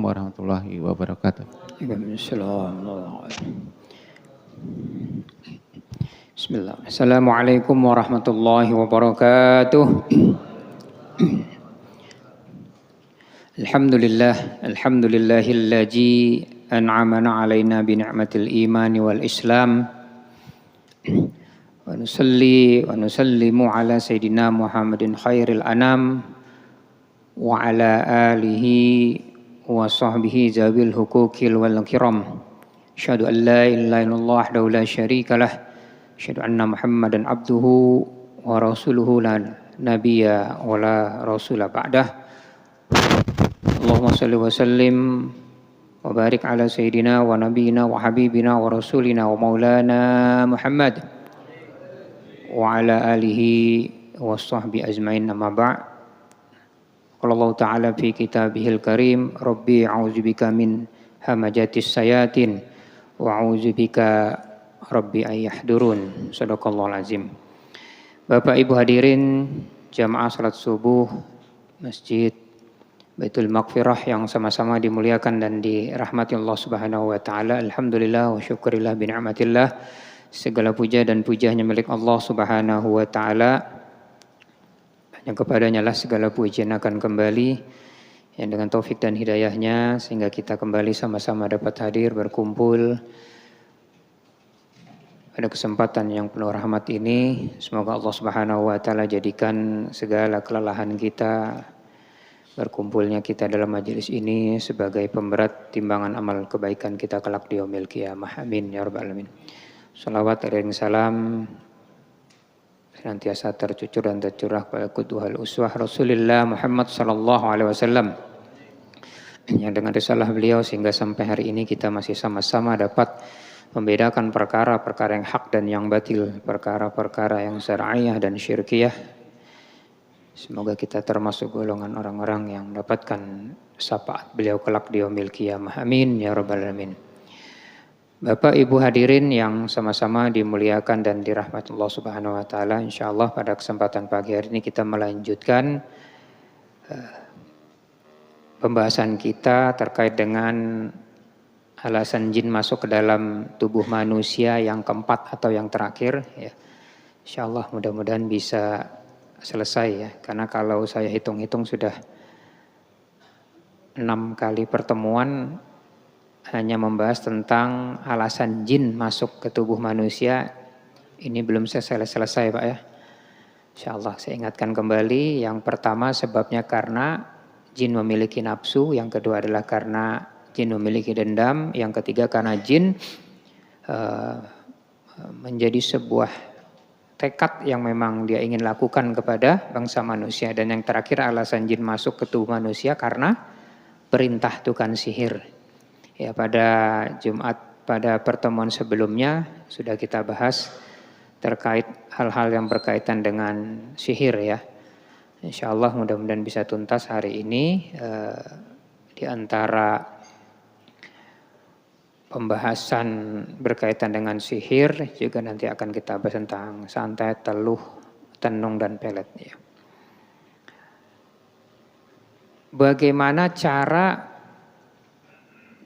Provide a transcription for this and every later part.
warahmatullahi wabarakatuh. Bismillah. Assalamualaikum warahmatullahi wabarakatuh. Alhamdulillahilladzi an'amana alaina bi ni'matil iman wal islam. Wa nusalli wa nusallimu ala sayyidina Muhammadin khairil anam wa ala alihi wa sahbihi zawil hukukil wal kiram. Asyhadu an la ilaha illallah wahdahu la syarika lah. Asyhadu anna Muhammadan abduhu wa rasuluhu la nabiyya wa la rasula ba'dah. Allahumma shalli wa sallim wa barik ala sayyidina wa nabiyyina wa habibina wa rasulina wa maulana Muhammad wa ala alihi wa sahbihi ajmain, amma ba'. Qala Allah ta'ala fi kitabihil karim, Rabbi a'udzubika min hamajatis sayatin wa a'udzubika Rabbi ayyahdurun. Shadaqallahul azim. Bapak Ibu hadirin jamaah salat subuh Masjid Baitul Maghfirah yang sama-sama dimuliakan dan dirahmati Allah Subhanahu wa taala. Alhamdulillah wa syukurillah bi ni'matillah. Segala puja dan puja hanya milik Allah Subhanahu wa taala. Hanya kepadanya lah segala pujian akan kembali, yang dengan taufik dan hidayahnya sehingga kita kembali sama-sama dapat hadir berkumpul pada kesempatan yang penuh rahmat ini. Semoga Allah Subhanahu wa taala jadikan segala kelelahan kita, berkumpulnya kita dalam majelis ini sebagai pemberat timbangan amal kebaikan kita kelak di yaumil qiyamah. Amin ya rabbal alamin. Salawat dan salam senantiasa tercucur dan tercurah pada qudwahul uswah Rasulullah Muhammad sallallahu alaihi wasallam, yang dengan risalah beliau sehingga sampai hari ini kita masih sama-sama dapat membedakan perkara-perkara yang hak dan yang batil, perkara-perkara yang syar'iyah dan syirkiyah. Semoga kita termasuk golongan orang-orang yang mendapatkan syafaat beliau kelak di yaumil qiyamah. Amin ya rabbal alamin. Bapak Ibu hadirin yang sama-sama dimuliakan dan dirahmati Allah Subhanahu wa taala, insyaallah pada kesempatan pagi hari ini kita melanjutkan pembahasan kita terkait dengan alasan jin masuk ke dalam tubuh manusia yang keempat atau yang terakhir ya. Insyaallah mudah-mudahan bisa selesai ya, karena kalau saya hitung-hitung sudah 6 kali pertemuan hanya membahas tentang alasan jin masuk ke tubuh manusia. Ini belum selesai Pak ya. Insyaallah saya ingatkan kembali, yang pertama sebabnya karena jin memiliki nafsu, yang kedua adalah karena jin memiliki dendam, yang ketiga karena jin menjadi sebuah tekad yang memang dia ingin lakukan kepada bangsa manusia, dan yang terakhir alasan jin masuk ke tubuh manusia karena perintah tukang sihir. Ya, pada pada pertemuan sebelumnya sudah kita bahas terkait hal-hal yang berkaitan dengan sihir ya. Insyaallah mudah-mudahan bisa tuntas hari ini. Di antara pembahasan berkaitan dengan sihir juga nanti akan kita bahas tentang santet, teluh, tenung dan pelet ya. Bagaimana cara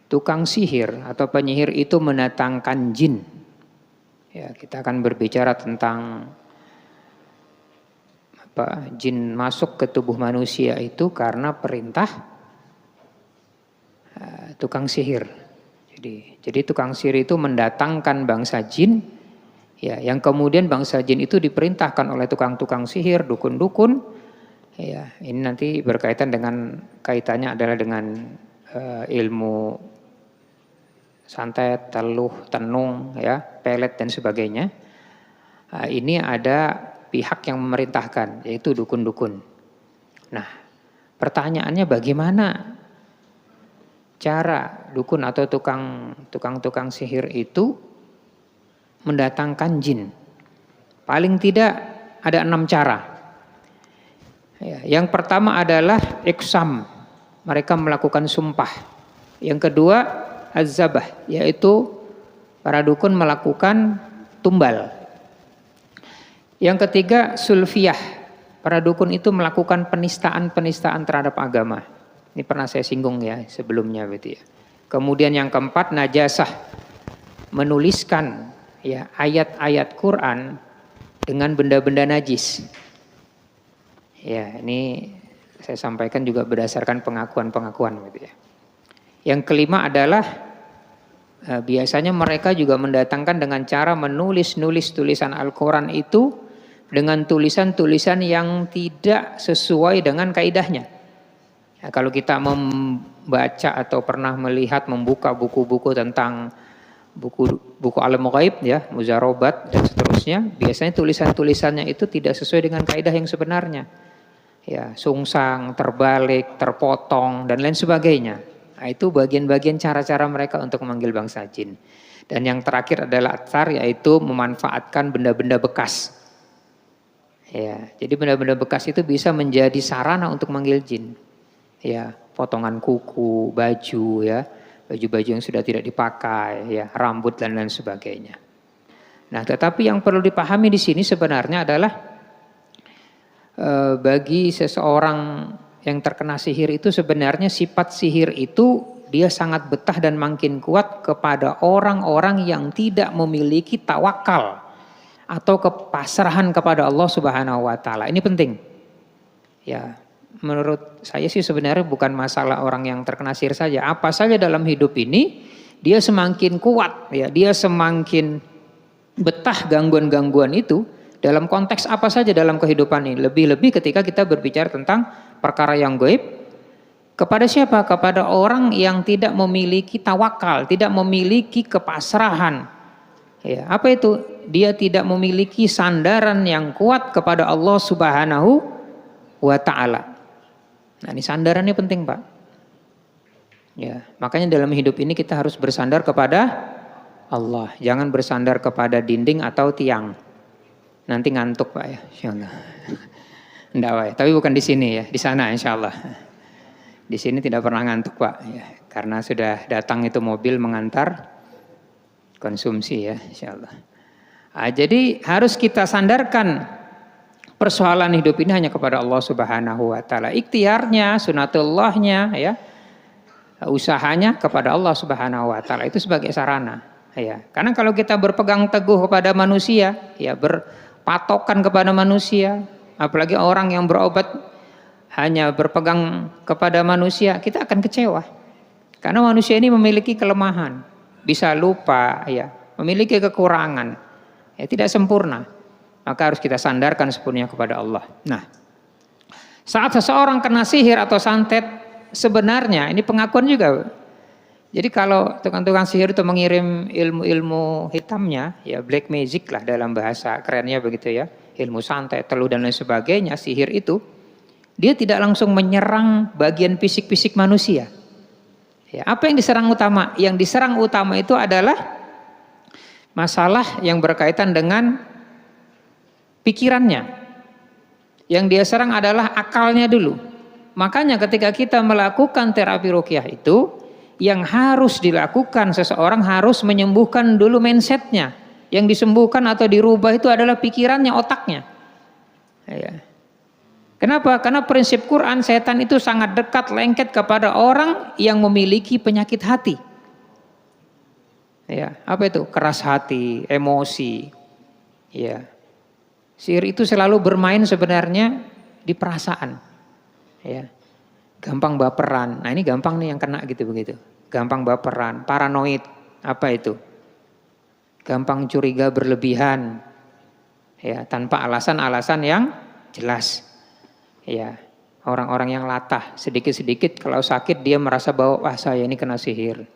tukang sihir atau penyihir itu mendatangkan jin? Ya, kita akan berbicara tentang jin masuk ke tubuh manusia itu karena perintah tukang sihir. Jadi tukang sihir itu mendatangkan bangsa jin, ya, yang kemudian bangsa jin itu diperintahkan oleh tukang-tukang sihir, dukun-dukun. Ya, ini nanti berkaitan dengan kaitannya adalah dengan ilmu santet, teluh, tenung, ya, pelet dan sebagainya. Ini ada pihak yang memerintahkan, yaitu dukun-dukun. Nah, pertanyaannya bagaimana cara dukun atau tukang sihir itu mendatangkan jin? Paling tidak ada 6 cara. Ya, yang pertama adalah iqsam, mereka melakukan sumpah. Yang kedua az-zabah, yaitu para dukun melakukan tumbal. Yang ketiga sulfiyah, para dukun itu melakukan penistaan terhadap agama. Ini pernah saya singgung ya sebelumnya berarti ya. Kemudian yang keempat, najasah, menuliskan ya ayat-ayat Quran dengan benda-benda najis. Ya, ini saya sampaikan juga berdasarkan pengakuan-pengakuan gitu ya. Yang kelima adalah biasanya mereka juga mendatangkan dengan cara menulis tulisan Al-Quran itu dengan tulisan-tulisan yang tidak sesuai dengan kaidahnya. Ya, kalau kita membaca atau pernah melihat membuka buku-buku tentang buku alam ghaib ya, muzarobat dan seterusnya, biasanya tulisan-tulisannya itu tidak sesuai dengan kaidah yang sebenarnya. Ya, sungsang, terbalik, terpotong dan lain sebagainya. Nah, itu bagian-bagian cara-cara mereka untuk memanggil bangsa jin. Dan yang terakhir adalah atsar, yaitu memanfaatkan benda-benda bekas. Ya, jadi benda-benda bekas itu bisa menjadi sarana untuk manggil jin. Ya, potongan kuku, baju ya, baju-baju yang sudah tidak dipakai, ya, rambut dan lain sebagainya. Nah, tetapi yang perlu dipahami di sini sebenarnya adalah bagi seseorang yang terkena sihir itu sebenarnya sifat sihir itu dia sangat betah dan makin kuat kepada orang-orang yang tidak memiliki tawakal atau kepasrahan kepada Allah Subhanahu wa taala. Ini penting. Ya, menurut saya sih sebenarnya bukan masalah orang yang terkena sihir saja. Apa saja dalam hidup ini dia semakin kuat ya, dia semakin betah gangguan-gangguan itu dalam konteks apa saja dalam kehidupan ini. Lebih-lebih ketika kita berbicara tentang perkara yang gaib. Kepada siapa? Kepada orang yang tidak memiliki tawakal, tidak memiliki kepasrahan. Ya, apa itu? Dia tidak memiliki sandaran yang kuat kepada Allah Subhanahu wa taala. Nah, ini sandarannya penting, Pak. Ya, makanya dalam hidup ini kita harus bersandar kepada Allah, jangan bersandar kepada dinding atau tiang. Nanti ngantuk, Pak ya, insyaallah. Enggak, Pak, tapi bukan di sini ya, di sana insyaallah. Di sini tidak pernah ngantuk, Pak ya, karena sudah datang itu mobil mengantar konsumsi ya, insyaallah. Nah, jadi harus kita sandarkan persoalan hidup ini hanya kepada Allah Subhanahu wa taala. Ikhtiarnya, sunatullahnya ya, usahanya kepada Allah Subhanahu wa taala itu sebagai sarana ya. Karena kalau kita berpegang teguh kepada manusia ya, berpatokan kepada manusia, apalagi orang yang berobat hanya berpegang kepada manusia, kita akan kecewa. Karena manusia ini memiliki kelemahan, bisa lupa ya, memiliki kekurangan, ya tidak sempurna. Maka harus kita sandarkan sepenuhnya kepada Allah. Nah, saat seseorang kena sihir atau santet, sebenarnya ini pengakuan juga. Jadi kalau tukang-tukang sihir itu mengirim ilmu-ilmu hitamnya, ya black magic lah dalam bahasa kerennya begitu ya, ilmu santet, teluh dan lain sebagainya, sihir itu, dia tidak langsung menyerang bagian fisik-fisik manusia. Ya, apa yang diserang utama? Yang diserang utama itu adalah masalah yang berkaitan dengan pikirannya. Yang dia serang adalah akalnya dulu. Makanya ketika kita melakukan terapi ruqyah itu, yang harus dilakukan seseorang harus menyembuhkan dulu mindsetnya. Yang disembuhkan atau dirubah itu adalah pikirannya, otaknya. Ya. Kenapa? Karena prinsip Quran, setan itu sangat dekat, lengket kepada orang yang memiliki penyakit hati. Ya, apa itu? Keras hati, emosi. Ya. Sihir itu selalu bermain sebenarnya di perasaan. Ya. Gampang baperan. Nah, ini gampang nih yang kena gitu begitu. Gampang baperan, paranoid. Apa itu? Gampang curiga berlebihan. Ya, tanpa alasan-alasan yang jelas. Ya, orang-orang yang latah, sedikit-sedikit kalau sakit dia merasa bahwa wah saya ini kena sihir.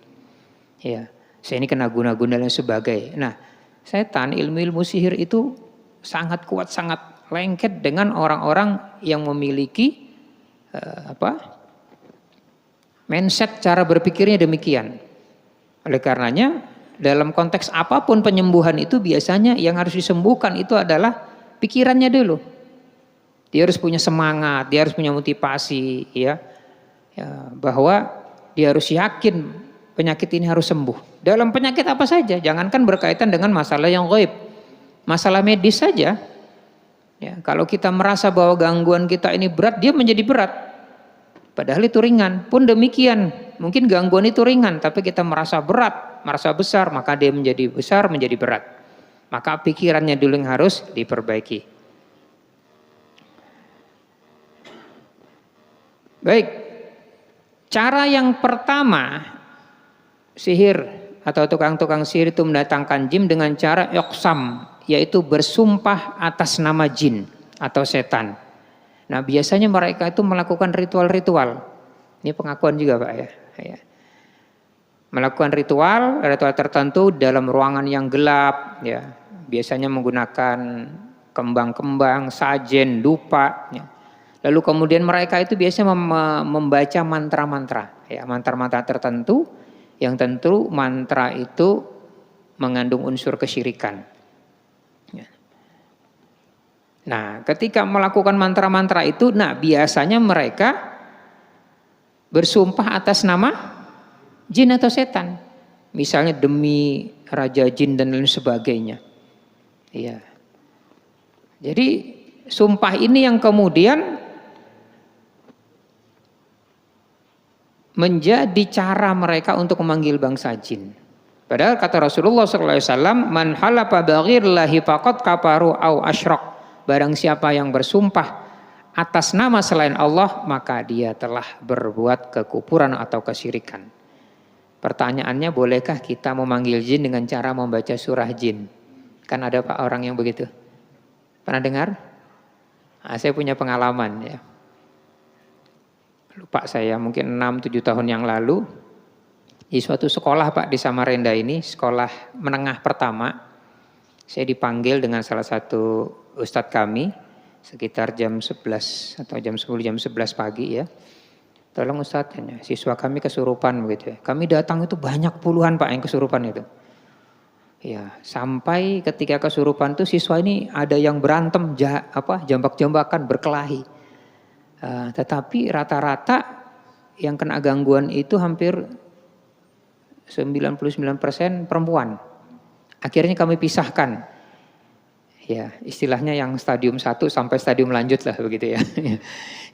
Ya, saya ini kena guna-guna dan sebagainya. Nah, setan, ilmu-ilmu sihir itu sangat kuat, sangat lengket dengan orang-orang yang memiliki mindset cara berpikirnya demikian. Oleh karenanya dalam konteks apapun penyembuhan itu biasanya yang harus disembuhkan itu adalah pikirannya dulu. Dia harus punya semangat, dia harus punya motivasi ya, bahwa dia harus yakin penyakit ini harus sembuh. Dalam penyakit apa saja, jangankan berkaitan dengan masalah yang gaib, masalah medis saja. Ya, kalau kita merasa bahwa gangguan kita ini berat, dia menjadi berat. Padahal itu ringan. Pun demikian, mungkin gangguan itu ringan, tapi kita merasa berat, merasa besar, maka dia menjadi besar, menjadi berat. Maka pikirannya dulu yang harus diperbaiki. Baik, cara yang pertama sihir atau tukang-tukang sihir itu mendatangkan jin dengan cara iqsam, yaitu bersumpah atas nama jin atau setan. Nah biasanya mereka itu melakukan ritual-ritual. Ini pengakuan juga Pak ya. Melakukan ritual tertentu dalam ruangan yang gelap ya. Biasanya menggunakan kembang-kembang, sajen, dupa ya. Lalu kemudian mereka itu biasanya membaca mantra-mantra ya, mantra-mantra tertentu yang tentu mantra itu mengandung unsur kesyirikan. Ya. Nah, ketika melakukan mantra-mantra itu, nah biasanya mereka bersumpah atas nama jin atau setan. Misalnya demi raja jin dan lain sebagainya. Iya. Jadi sumpah ini yang kemudian menjadi cara mereka untuk memanggil bangsa jin. Padahal kata Rasulullah SAW, man halafa bighairillahi faqad kafaru au asyrak. Barang siapa yang bersumpah atas nama selain Allah, maka dia telah berbuat kekufuran atau kesyirikan. Pertanyaannya, bolehkah kita memanggil jin dengan cara membaca surah jin? Kan ada Pak orang yang begitu. Pernah dengar? Nah, saya punya pengalaman ya. Lupa saya mungkin 6-7 tahun yang lalu di suatu sekolah Pak di Samarinda ini, sekolah menengah pertama, saya dipanggil dengan salah satu ustadz kami sekitar jam 11 atau jam 10 jam 11 pagi ya. Tolong ustadz, siswa kami kesurupan begitu ya. Kami datang itu banyak puluhan Pak yang kesurupan itu. Ya, sampai ketika kesurupan tuh siswa ini ada yang berantem jambak-jambakan, berkelahi. Tetapi rata-rata yang kena gangguan itu hampir 99% perempuan. Akhirnya kami pisahkan. Ya, istilahnya yang stadium 1 sampai stadium lanjut lah begitu ya.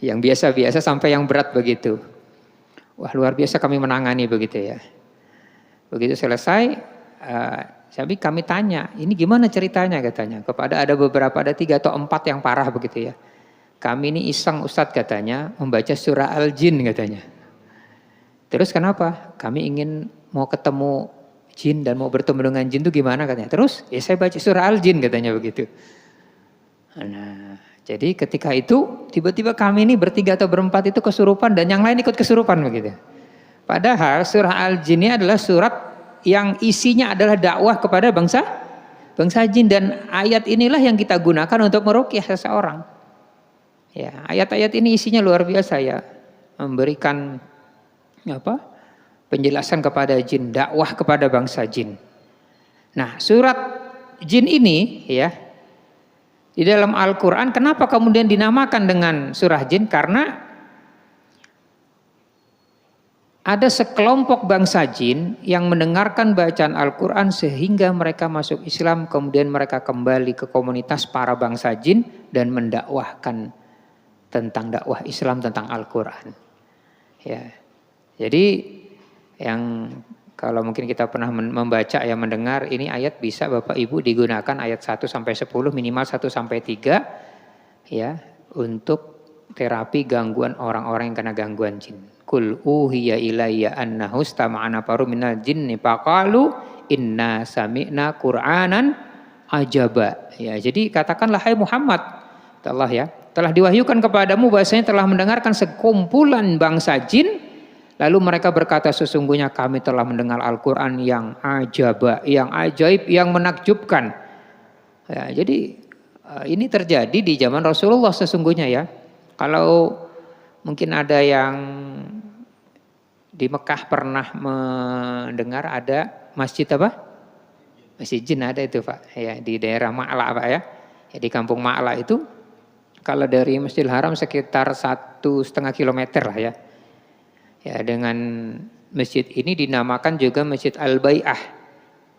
Yang biasa-biasa sampai yang berat begitu. Wah, luar biasa kami menangani begitu ya. Begitu selesai, tapi kami tanya, ini gimana ceritanya katanya. Kepada ada 3 atau 4 yang parah begitu ya. Kami ini iseng Ustadz katanya membaca surah Al-Jin katanya. Terus kenapa? Kami ingin mau ketemu jin dan mau bertemu dengan jin itu gimana katanya. Terus ya saya baca surah Al-Jin katanya begitu. Nah, jadi ketika itu tiba-tiba kami ini bertiga atau berempat itu kesurupan dan yang lain ikut kesurupan begitu. Padahal surah Al-Jin ini adalah surat yang isinya adalah dakwah kepada bangsa jin, dan ayat inilah yang kita gunakan untuk meruqyah seseorang. Ya, ayat-ayat ini isinya luar biasa ya, memberikan penjelasan kepada jin, dakwah kepada bangsa jin. Nah, surat jin ini ya di dalam Al-Quran, kenapa kemudian dinamakan dengan surah jin? Karena ada sekelompok bangsa jin yang mendengarkan bacaan Al-Quran sehingga mereka masuk Islam, kemudian mereka kembali ke komunitas para bangsa jin dan mendakwahkan tentang dakwah Islam, tentang Al-Quran. Ya, jadi yang kalau mungkin kita pernah membaca ya, mendengar ini ayat, bisa Bapak Ibu digunakan ayat 1 sampai 10 minimal 1 sampai 3 ya, untuk terapi gangguan orang-orang yang kena gangguan jin. Qul uhiya ilayya annahu istama'a nafaru minal jinni faqalu inna sami'na Qur'anan ajaba. Ya, jadi katakanlah hai Muhammad, Allah ya, telah diwahyukan kepadamu bahasanya telah mendengarkan sekumpulan bangsa jin, lalu mereka berkata sesungguhnya kami telah mendengar Al-Quran yang ajaba, yang ajaib, yang menakjubkan. Ya, jadi ini terjadi di zaman Rasulullah sesungguhnya ya. Kalau mungkin ada yang di Mekah pernah mendengar ada masjid apa? Masjid jin ada itu Pak ya, di daerah Ma'la Pak ya. Ya, di kampung Ma'la itu kalau dari Masjidil Haram sekitar 1,5 kilometer lah ya. Ya, dengan masjid ini dinamakan juga Masjid Al-Bai'ah,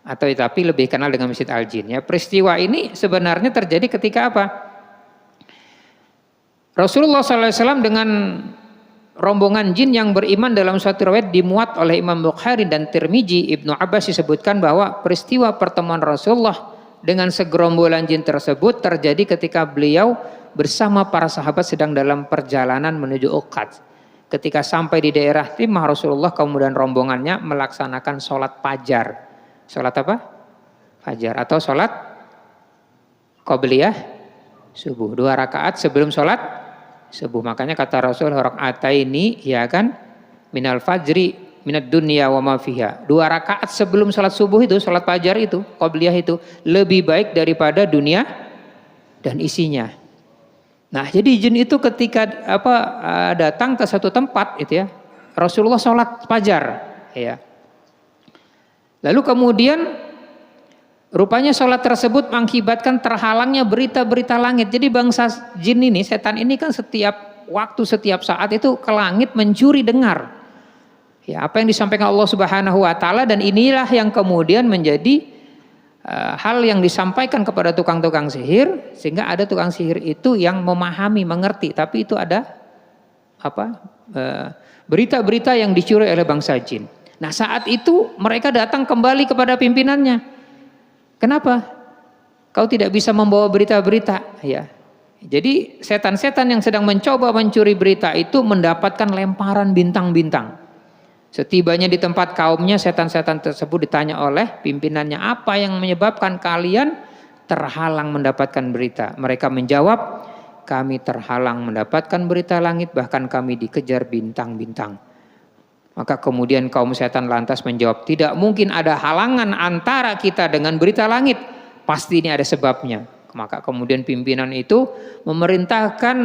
atau tapi lebih kenal dengan Masjid Al-Jin. Ya, peristiwa ini sebenarnya terjadi ketika apa? Rasulullah SAW dengan rombongan jin yang beriman dalam suatu riwayat dimuat oleh Imam Bukhari dan Tirmizi, Ibnu Abbas disebutkan bahwa peristiwa pertemuan Rasulullah dengan segerombolan jin tersebut terjadi ketika beliau bersama para sahabat sedang dalam perjalanan menuju Uqad. Ketika sampai di daerah Timah, Rasulullah kemudian rombongannya melaksanakan sholat fajar. Sholat apa? Fajar atau sholat qabliyah subuh, 2 rakaat sebelum sholat subuh. Makanya kata Rasul, rakaataini ya kan minal fajri minad dunya wa ma fiha. 2 rakaat sebelum sholat subuh itu, sholat fajar itu, qabliyah itu lebih baik daripada dunia dan isinya. Nah, jadi jin itu ketika datang ke satu tempat itu ya, Rasulullah sholat fajar ya. Lalu kemudian rupanya sholat tersebut mengakibatkan terhalangnya berita-berita langit. Jadi bangsa jin ini, setan ini kan setiap waktu, setiap saat itu ke langit mencuri dengar. Ya, apa yang disampaikan Allah Subhanahu wa taala, dan inilah yang kemudian menjadi hal yang disampaikan kepada tukang-tukang sihir, sehingga ada tukang sihir itu yang memahami, mengerti, tapi itu ada berita-berita yang dicuri oleh bangsa jin. Nah, saat itu mereka datang kembali kepada pimpinannya. Kenapa? Kau tidak bisa membawa berita-berita, ya. Jadi setan-setan yang sedang mencoba mencuri berita itu mendapatkan lemparan bintang-bintang. Setibanya di tempat kaumnya, setan-setan tersebut ditanya oleh pimpinannya, apa yang menyebabkan kalian terhalang mendapatkan berita? Mereka menjawab, kami terhalang mendapatkan berita langit, bahkan kami dikejar bintang-bintang. Maka kemudian kaum setan lantas menjawab, tidak mungkin ada halangan antara kita dengan berita langit, pasti ini ada sebabnya. Maka kemudian pimpinan itu memerintahkan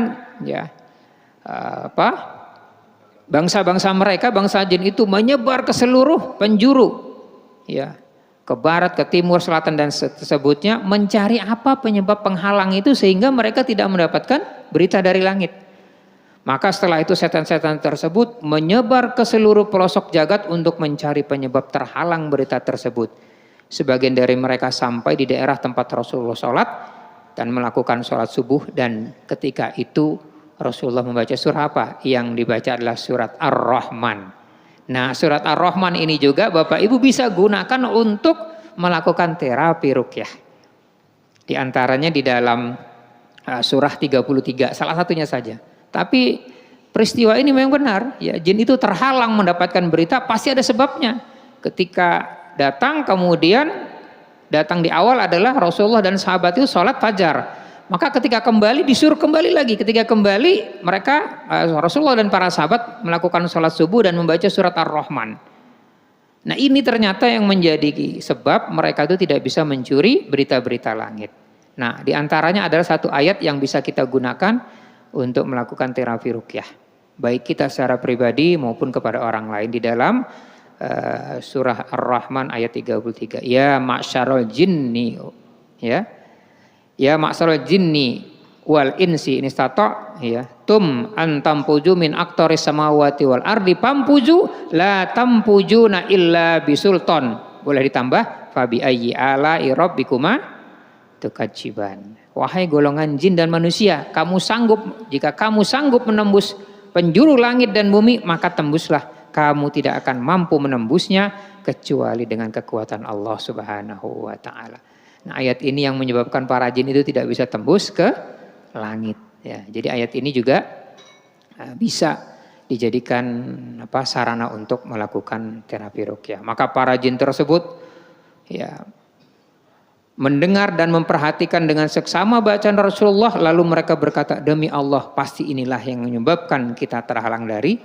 bangsa-bangsa mereka, bangsa jin itu menyebar ke seluruh penjuru, ya, ke barat, ke timur, selatan dan sebutnya, mencari apa penyebab penghalang itu sehingga mereka tidak mendapatkan berita dari langit. Maka setelah itu setan-setan tersebut menyebar ke seluruh pelosok jagat untuk mencari penyebab terhalang berita tersebut. Sebagian dari mereka sampai di daerah tempat Rasulullah sholat dan melakukan sholat subuh, dan ketika itu Rasulullah membaca surah apa? Yang dibaca adalah surat Ar-Rahman. Nah, surat Ar-Rahman ini juga Bapak Ibu bisa gunakan untuk melakukan terapi ruqyah. Di antaranya di dalam surah 33, salah satunya saja. Tapi peristiwa ini memang benar, ya, jin itu terhalang mendapatkan berita pasti ada sebabnya. Ketika datang, kemudian datang di awal adalah Rasulullah dan sahabat itu sholat fajar. Maka ketika kembali disuruh kembali lagi. Ketika kembali mereka, Rasulullah dan para sahabat melakukan sholat subuh dan membaca surat Ar-Rahman. Nah, ini ternyata yang menjadi sebab mereka itu tidak bisa mencuri berita-berita langit. Nah, di antaranya adalah satu ayat yang bisa kita gunakan untuk melakukan terapi ruqyah, baik kita secara pribadi maupun kepada orang lain, di dalam surah Ar-Rahman ayat 33. Ya ma'syarul jinni, ya ma'syarul jinni wal insi in istata' ya tum antampuju min aqtaris samawati wal ardi pampuju la tampujuna illa bisultan. Boleh ditambah fa bi ayyi ala'i rabbikuma tukadziban. Wahai golongan jin dan manusia, jika kamu sanggup menembus penjuru langit dan bumi, maka tembuslah. Kamu tidak akan mampu menembusnya kecuali dengan kekuatan Allah Subhanahu wa taala. Nah, ayat ini yang menyebabkan para jin itu tidak bisa tembus ke langit, ya. Jadi ayat ini juga bisa dijadikan sarana untuk melakukan terapi ruqyah. Maka para jin tersebut ya mendengar dan memperhatikan dengan seksama bacaan Rasulullah, lalu mereka berkata, demi Allah pasti inilah yang menyebabkan kita terhalang dari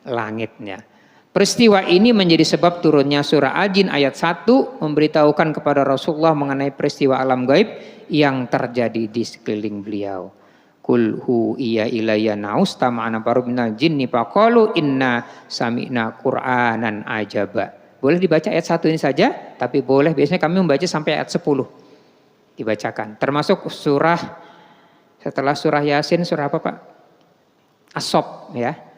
langitnya. Peristiwa ini menjadi sebab turunnya surah Al-Jin ayat 1 memberitahukan kepada Rasulullah mengenai peristiwa alam gaib yang terjadi di sekeliling beliau. Qul hu iya ilayya naus tama'ana baru minal jinni faqalu inna sami'na qur'anan ajaba. Boleh dibaca ayat 1 ini saja, tapi boleh biasanya kami membaca sampai ayat 10 dibacakan. Termasuk surah setelah surah Yasin, surah apa Pak? As-Sof, ya.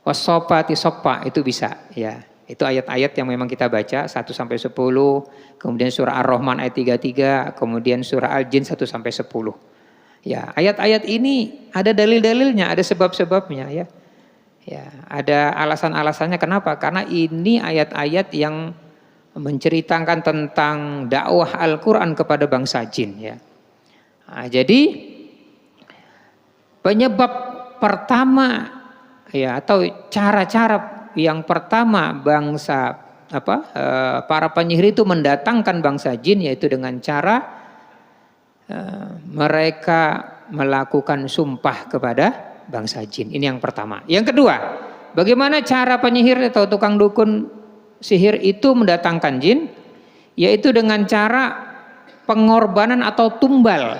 Was-Sofati Soffa itu bisa, ya. Itu ayat-ayat yang memang kita baca 1 sampai 10, kemudian surah Ar-Rahman ayat 33, kemudian surah Al-Jin 1 sampai 10. Ya, ayat-ayat ini ada dalil-dalilnya, ada sebab-sebabnya, ya. Ya, ada alasan-alasannya kenapa? Karena ini ayat-ayat yang menceritakan tentang dakwah Al-Qur'an kepada bangsa jin ya. Nah, jadi penyebab pertama ya atau cara-cara yang pertama para penyihir itu mendatangkan bangsa jin yaitu dengan cara mereka melakukan sumpah kepada bangsa jin. Ini yang pertama. Yang kedua, bagaimana cara penyihir atau tukang dukun sihir itu mendatangkan jin? Yaitu dengan cara pengorbanan atau tumbal.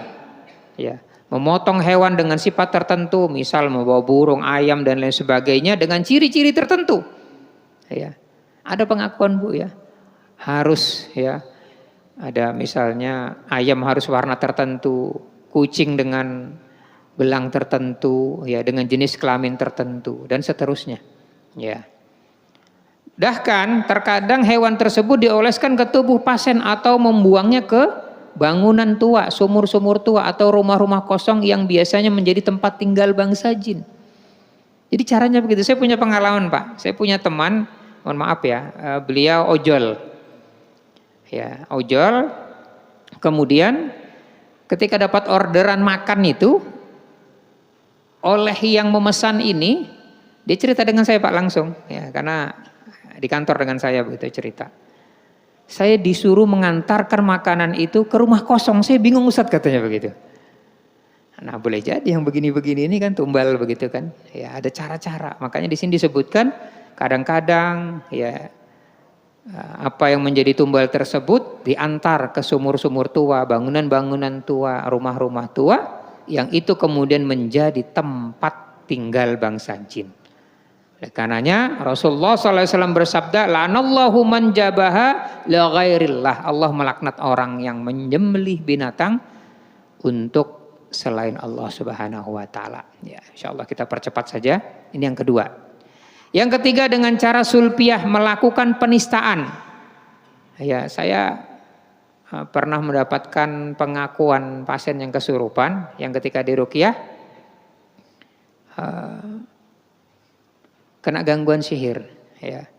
Ya, memotong hewan dengan sifat tertentu, misal membawa burung, ayam dan lain sebagainya dengan ciri-ciri tertentu. Ya. Ada pengakuan Bu ya. Harus ya. Ada misalnya ayam harus warna tertentu, kucing dengan belang tertentu, ya dengan jenis kelamin tertentu dan seterusnya. Ya. Bahkan terkadang hewan tersebut dioleskan ke tubuh pasien atau membuangnya ke bangunan tua, sumur-sumur tua atau rumah-rumah kosong yang biasanya menjadi tempat tinggal bangsa jin. Jadi caranya begitu. Saya punya pengalaman Pak. Saya punya teman, mohon maaf ya, beliau ojol. Ya, ojol. Kemudian ketika dapat orderan makan itu oleh yang memesan ini, dia cerita dengan saya Pak langsung, ya karena di kantor dengan saya begitu cerita. Saya disuruh mengantarkan makanan itu ke rumah kosong. Saya bingung Ustadz katanya begitu. Nah boleh jadi yang begini-begini ini kan tumbal begitu kan. Ya ada cara-cara. Makanya di sini disebutkan kadang-kadang ya apa yang menjadi tumbal tersebut diantar ke sumur-sumur tua, bangunan-bangunan tua, rumah-rumah tua yang itu kemudian menjadi tempat tinggal bangsa jin. Karenanya Rasulullah SAW bersabda, "La'anallahu man jabaha li ghairillah." Allah melaknat orang yang menyembelih binatang untuk selain Allah Subhanahu wa taala. Ya, insyaallah kita percepat saja. Ini yang kedua. Yang ketiga dengan cara sulpiah melakukan penistaan. Ya, saya pernah mendapatkan pengakuan pasien yang kesurupan yang ketika diruqyah kena gangguan sihir ya.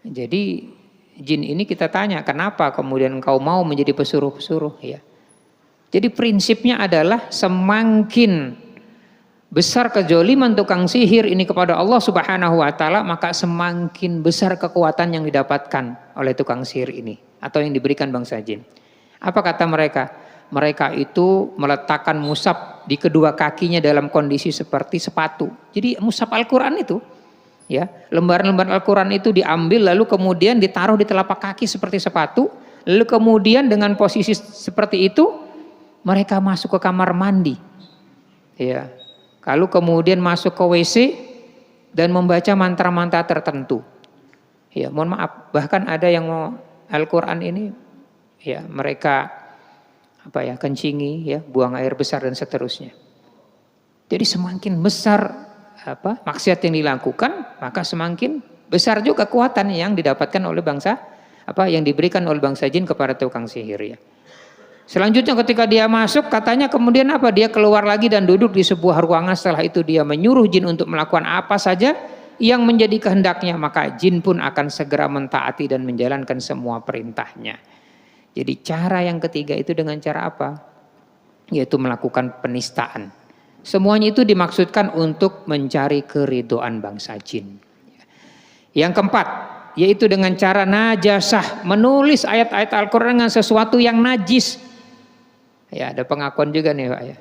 Jadi jin ini kita tanya, kenapa kemudian engkau mau menjadi pesuruh-pesuruh ya. Jadi prinsipnya adalah semakin besar kezaliman tukang sihir ini kepada Allah Subhanahu wa taala, maka semakin besar kekuatan yang didapatkan oleh tukang sihir ini atau yang diberikan bangsa jin. Apa kata mereka? Mereka itu meletakkan mushaf di kedua kakinya dalam kondisi seperti sepatu. Jadi mushaf Al-Qur'an itu ya, lembaran-lembaran Al-Qur'an itu diambil lalu kemudian ditaruh di telapak kaki seperti sepatu, lalu kemudian dengan posisi seperti itu mereka masuk ke kamar mandi. Ya. Kalau kemudian masuk ke WC dan membaca mantra-mantra tertentu. Ya, mohon maaf, bahkan ada yang mau Al-Qur'an ini ya mereka kencingi ya, buang air besar dan seterusnya. Jadi semakin besar maksiat yang dilakukan, maka semakin besar juga kekuatan yang didapatkan oleh bangsa yang diberikan oleh bangsa jin kepada tukang sihir ya. Selanjutnya ketika dia masuk katanya kemudian dia keluar lagi dan duduk di sebuah ruangan. Setelah itu dia menyuruh jin untuk melakukan apa saja yang menjadi kehendaknya, maka jin pun akan segera mentaati dan menjalankan semua perintahnya. Jadi cara yang ketiga itu dengan cara apa? Yaitu melakukan penistaan. Semuanya itu dimaksudkan untuk mencari keridhaan bangsa jin. Yang keempat, yaitu dengan cara najasah, menulis ayat-ayat Al-Qur'an dengan sesuatu yang najis. Ya, ada pengakuan juga nih Pak ya.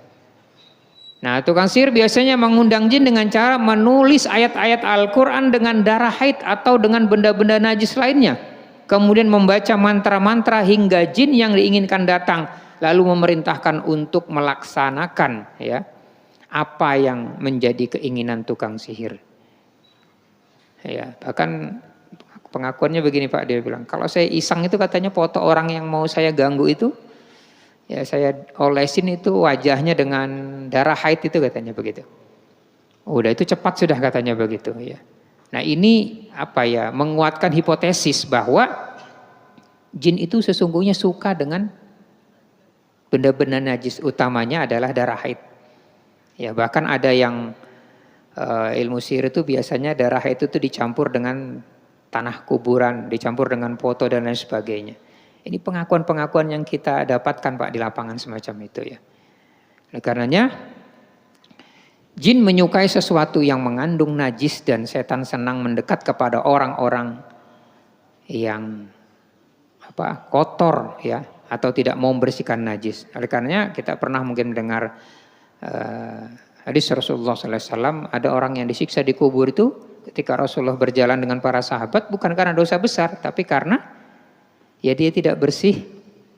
Nah, tukang sihir biasanya mengundang jin dengan cara menulis ayat-ayat Al-Qur'an dengan darah haid atau dengan benda-benda najis lainnya. Kemudian membaca mantra-mantra hingga jin yang diinginkan datang, lalu memerintahkan untuk melaksanakan ya apa yang menjadi keinginan tukang sihir. Ya, bahkan pengakuannya begini Pak, dia bilang, kalau saya iseng itu katanya foto orang yang mau saya ganggu itu, ya saya olesin itu wajahnya dengan darah haid itu katanya begitu. Udah itu cepat sudah katanya begitu ya. Nah ini menguatkan hipotesis bahwa jin itu sesungguhnya suka dengan benda-benda najis, utamanya adalah darah haid. Ya bahkan ada yang ilmu sihir itu biasanya darah itu tuh dicampur dengan tanah kuburan, dicampur dengan foto dan lain sebagainya. Ini pengakuan-pengakuan yang kita dapatkan Pak di lapangan semacam itu ya. Oleh karenanya jin menyukai sesuatu yang mengandung najis dan setan senang mendekat kepada orang-orang yang kotor ya atau tidak mau membersihkan najis. Oleh karenanya kita pernah mungkin mendengar hadis Rasulullah SAW, ada orang yang disiksa di kubur itu ketika Rasulullah berjalan dengan para sahabat bukan karena dosa besar, tapi karena ya dia tidak bersih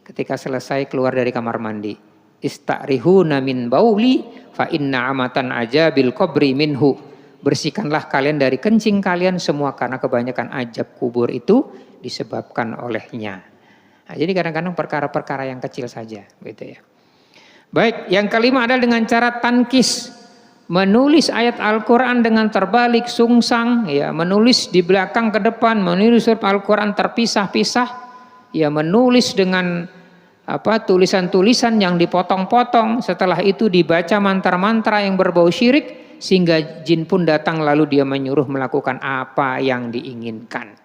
ketika selesai keluar dari kamar mandi. Istarihuna min bauli fa inna amatan ajabil qabri minhu. Bersihkanlah kalian dari kencing kalian semua karena kebanyakan ajab kubur itu disebabkan olehnya. Nah, jadi kadang-kadang perkara-perkara yang kecil saja gitu ya. Baik, yang kelima adalah dengan cara tankis, menulis ayat Al-Qur'an dengan terbalik sungsang ya, menulis di belakang ke depan, menulis Al-Qur'an terpisah-pisah ya, menulis dengan tulisan-tulisan yang dipotong-potong, setelah itu dibaca mantra-mantra yang berbau syirik sehingga jin pun datang lalu dia menyuruh melakukan apa yang diinginkan.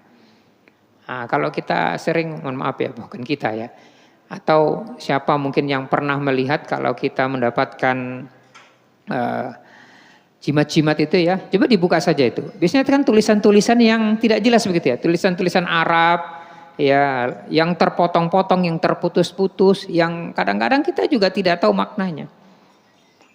Nah, kalau kita sering, mohon maaf ya, bukan kita ya, atau siapa mungkin yang pernah melihat kalau kita mendapatkan jimat-jimat itu ya, coba dibuka saja itu. Biasanya kan tulisan-tulisan yang tidak jelas begitu ya, tulisan-tulisan Arab ya, yang terpotong-potong, yang terputus-putus, yang kadang-kadang kita juga tidak tahu maknanya.